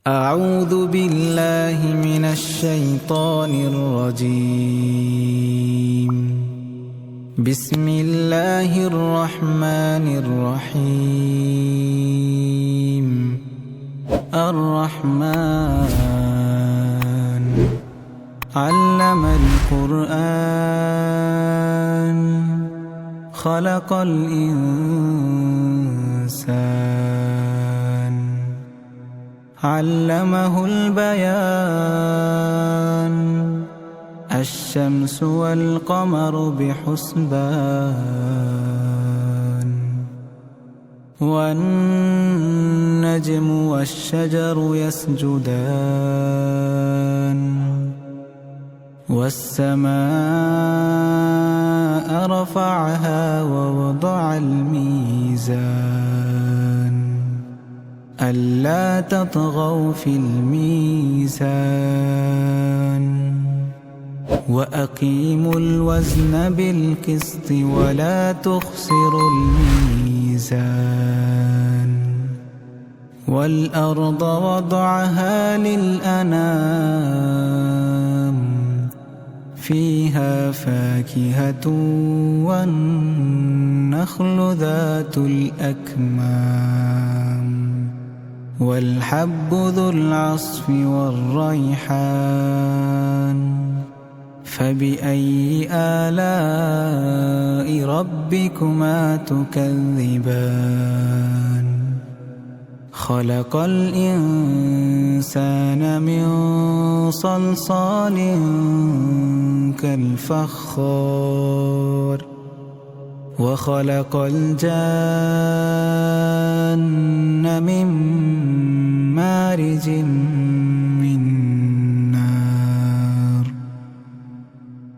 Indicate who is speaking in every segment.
Speaker 1: أعوذ بالله من الشيطان الرجيم. بسم الله الرحمن الرحيم. الرحمن علم القرآن خلق الإنسان علمه البيان الشمس والقمر بحسبان والنجم والشجر يسجدان والسماء رفعها ووضع الميزان ألا تطغوا في الميزان وأقيموا الوزن بالقسط ولا تخسروا الميزان والأرض وضعها للأنام فيها فاكهة والنخل ذات الأكمام والحب ذو العصف والريحان فبأي آلاء ربكما تكذبان خلق الإنسان من صلصال كالفخار وخلق الجان من مارج من نار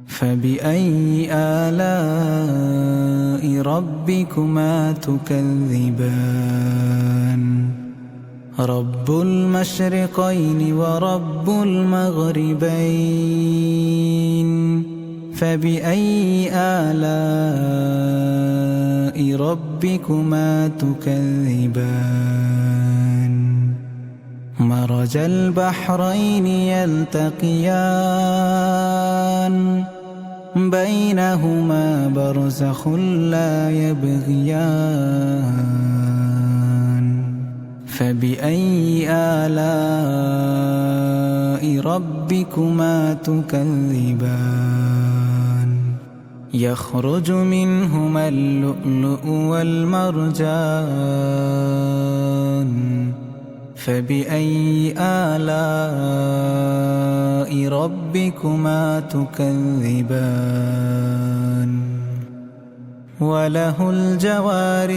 Speaker 1: فبأي آلاء ربكما تكذبان رب المشرقين ورب المغربين فبأي آلاء ربكما تكذبان مرج البحرين يلتقيان بينهما برزخ لا يبغيان فبأي آلاء ربكما تكذبان يخرج منهما اللؤلؤ والمرجان فبأي آلاء ربكما تكذبان وله الجوار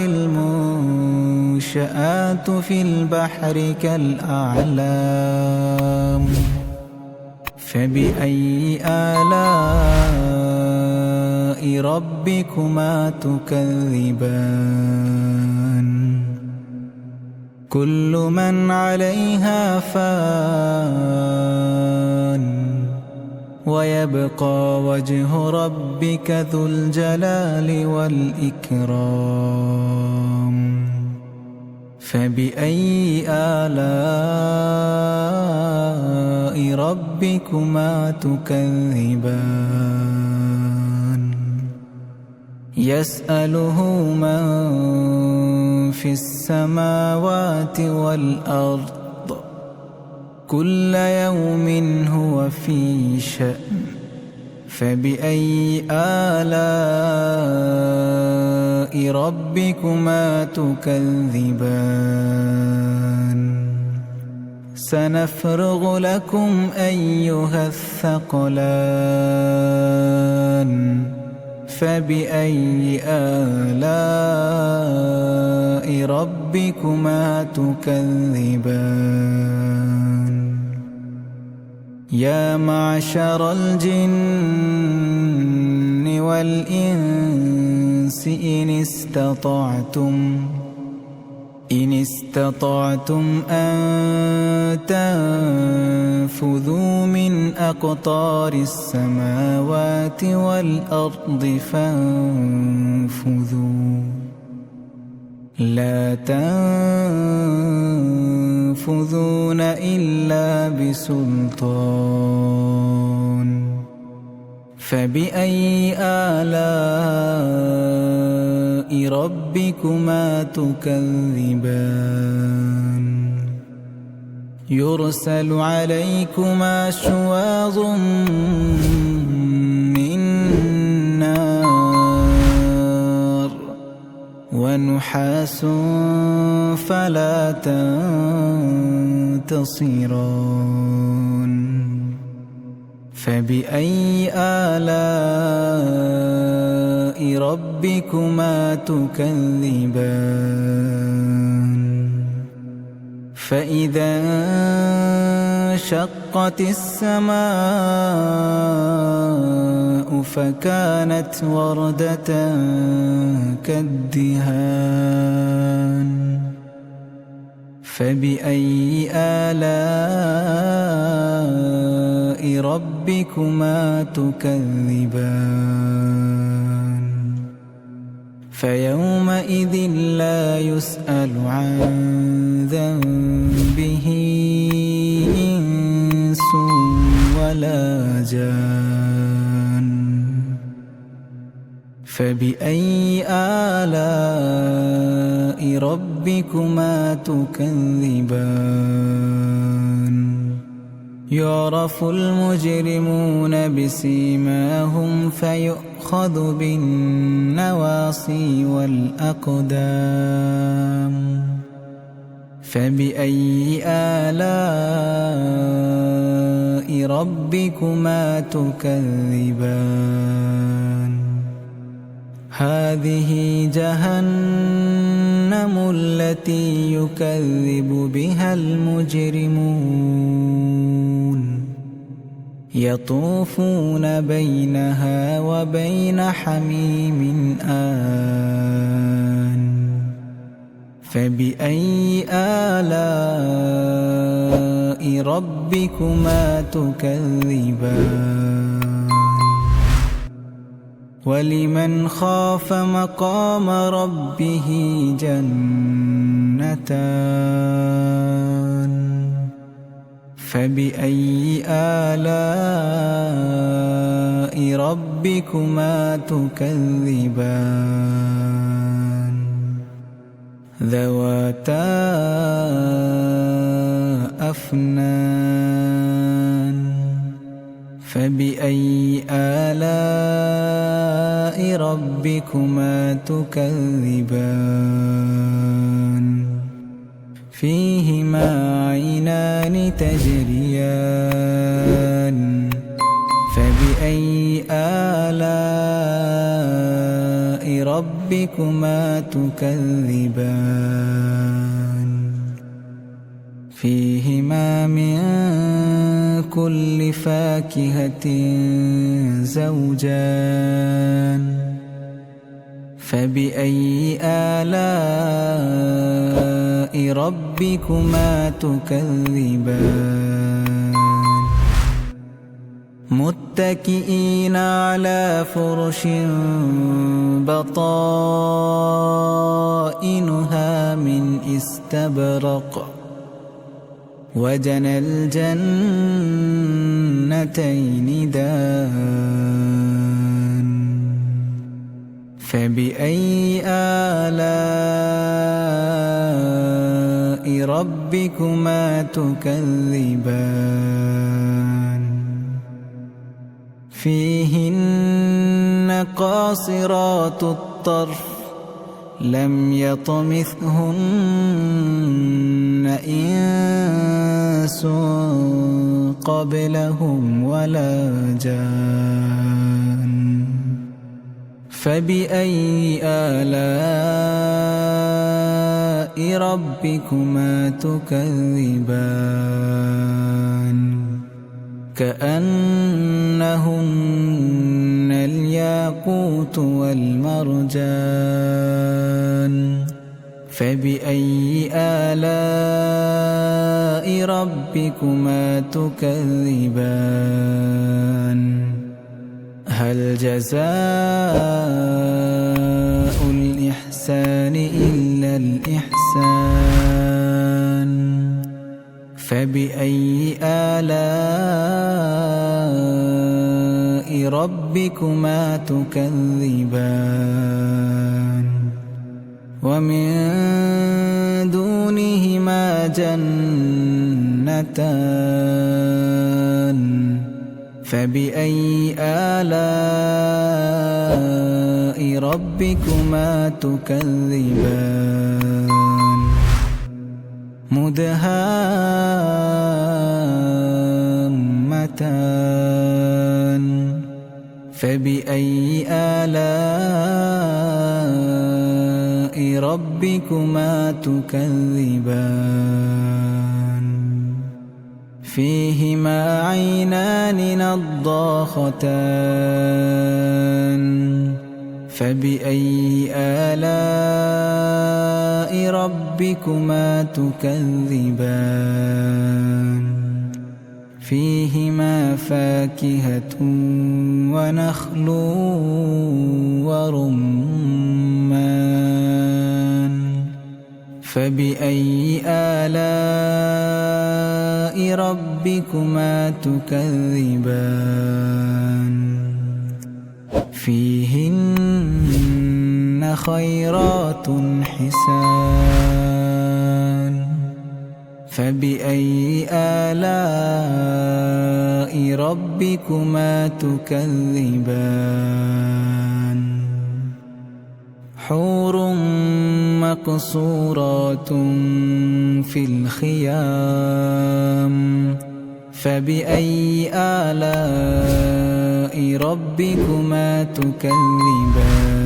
Speaker 1: المنشآت في البحر كالأعلام فبأي آلاء ربكما تكذبان كل من عليها فان ويبقى وجه ربك ذو الجلال والإكرام فبأي آلاء ربكما تكذبان يسأله من في السماوات والأرض كل يوم هو في شأن فبأي آلاء ربكما تكذبان سنفرغ لكم أيها الثقلان فبأي آلاء ربكما تكذبان يا معشر الجن والإنس إن استطعتم أن تنفذوا من أقطار السماوات والأرض فانفذوا لا تنفذون إلا بسلطان فبأي آلاء ربكما تكذبان يرسل عليكما شواظ من نار ونحاس فلا تنتصران فبأي آلاء ربكما تكذبان فإذا انشقت السماء فكانت وردة كالدهان فبأي آلاء ربكما تكذبان فيومئذ لا يسأل عن ذنبه إنس ولا جان فبأي آلاء ربكما تكذبان يعرف المجرمون بسيماهم فيؤخذ بالنواصي والأقدام فبأي آلاء ربكما تكذبان هذه جهنم التي يكذب بها المجرمون يطوفون بينها وبين حميم آن فبأي آلاء ربكما تكذبان ولمن خاف مقام ربه جنتان فبأي آلاء ربكما تكذبان ذواتا أفنان فبأي آلاء ربكما تكذبان فيهما عينان تجريان فبأي آلاء ربكما تكذبان فيهما من كل فاكهة زوجان فبأي آلاء ربكما تكذبان متكئين على فرش بطائنها من استبرق وجنى الجنتين دان فبأي آلاء ربكما تكذبان فيهن قاصرات الطرف لم يطمثهن إنس قبلهم ولا جان فبأي آلاء ربكما تكذبان كأنهن الياقوت والمرجان فبأي آلاء ربكما تكذبان هل جزاء الإحسان إلا الإحسان فبأي آلاء ربكما تكذبان ومن دونهما جنتان فبأي آلاء ربكما تكذبان مدهامتان فبأي آلاء ربكما تكذبان فيهما عينان نضاختان فبأي آلاء ربكما تكذبان فيهما فاكهة ونخل ورمان فبأي آلاء ربكما تكذبان فيهن خيرات حسان فبأي آلاء ربكما تكذبان حور مقصورات في الخيام فبأي آلاء ربكما تكذبان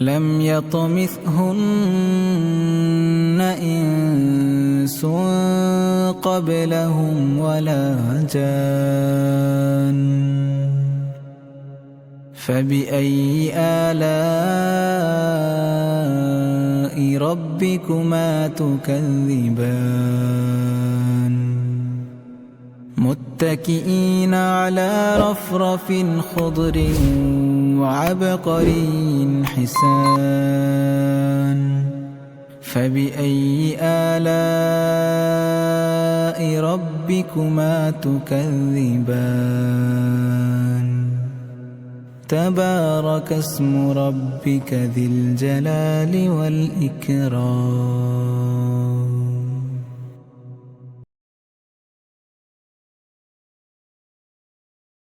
Speaker 1: لم يطمثهن إنس قبلهم ولا جان فبأي آلاء ربكما تكذبان متكئين على رفرف خضر وعبقري حسان فبأي آلاء ربكما تكذبان تبارك اسم ربك ذي الجلال والإكرام